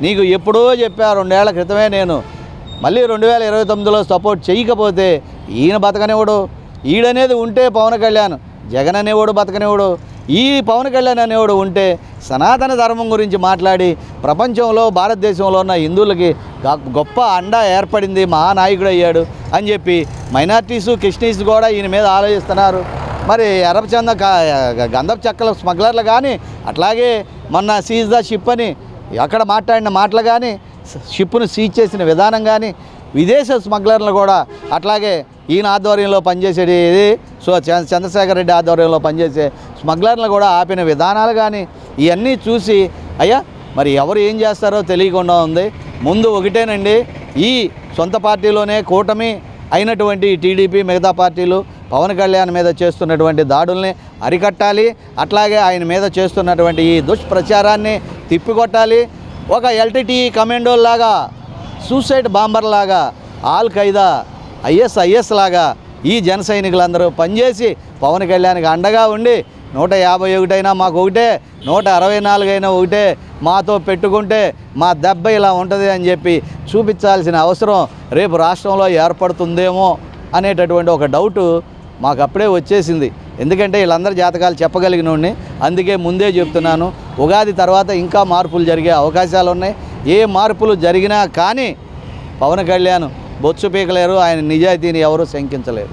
నీకు ఎప్పుడో చెప్పా 2 ఏళ్ల క్రితమే నేను, మళ్ళీ 2029లో సపోర్ట్ చేయకపోతే ఈయన బతకనివ్వడు. ఈడనేది ఉంటే పవన్ కళ్యాణ్, జగన్ అనేవాడు బతకనివ్వడు. ఈ పవన్ కళ్యాణ్ అనేవాడు ఉంటే సనాతన ధర్మం గురించి మాట్లాడి ప్రపంచంలో భారతదేశంలో ఉన్న హిందువులకి గొప్ప అండా ఏర్పడింది, మహానాయకుడు అయ్యాడు అని చెప్పి మైనార్టీసు క్రిస్టియన్స్ కూడా ఈయన మీద ఆలోచిస్తున్నారు. మరి ఎర్రచంద గంధపు చెక్కల స్మగ్లర్లు కానీ, అట్లాగే మొన్న సీజ్ ద షిప్ అని అక్కడ మాట్లాడిన మాటలు కానీ, షిప్ను సీజ్ చేసిన విధానం కానీ, విదేశ స్మగ్లర్లు కూడా అట్లాగే ఈయన ఆధ్వర్యంలో పనిచేసేది సో చంద్రశేఖర్ రెడ్డి ఆధ్వర్యంలో పనిచేసే స్మగ్లర్లు కూడా ఆపిన విధానాలు కానీ ఇవన్నీ చూసి అయ్యా మరి ఎవరు ఏం చేస్తారో తెలియకుండా ఉంది. ముందు ఒకటేనండి, ఈ సొంత పార్టీలోనే కూటమి అయినటువంటి టీడీపీ మిగతా పార్టీలు పవన్ కళ్యాణ్ మీద చేస్తున్నటువంటి దాడుల్ని అరికట్టాలి. అట్లాగే ఆయన మీద చేస్తున్నటువంటి ఈ దుష్ప్రచారాన్ని తిప్పికొట్టాలి. ఒక ఎల్టీటీ కమాండోల్లాగా, సూసైడ్ బాంబర్ లాగా, ఆల్ ఖైదా ఐఎస్ లాగా ఈ జన సైనికులందరూ పనిచేసి పవన్ కళ్యాణ్కి అండగా ఉండి 151 అయినా మాకు ఒకటే, 164 అయినా ఒకటే, మాతో పెట్టుకుంటే మా దెబ్బ ఇలా ఉంటుంది అని చెప్పి చూపించాల్సిన అవసరం రేపు రాష్ట్రంలో ఏర్పడుతుందేమో అనేటటువంటి ఒక డౌటు మాకు అప్పుడే వచ్చేసింది. ఎందుకంటే వీళ్ళందరి జాతకాలు చెప్పగలిగినోడిని, అందుకే ముందే చెప్తున్నాను. ఉగాది తర్వాత ఇంకా మార్పులు జరిగే అవకాశాలు ఉన్నాయి. ఏ మార్పులు జరిగినా కానీ పవన్ కళ్యాణ్ బొచ్చు పీకలేరు, ఆయన నిజాయితీని ఎవరు శంకించలేరు.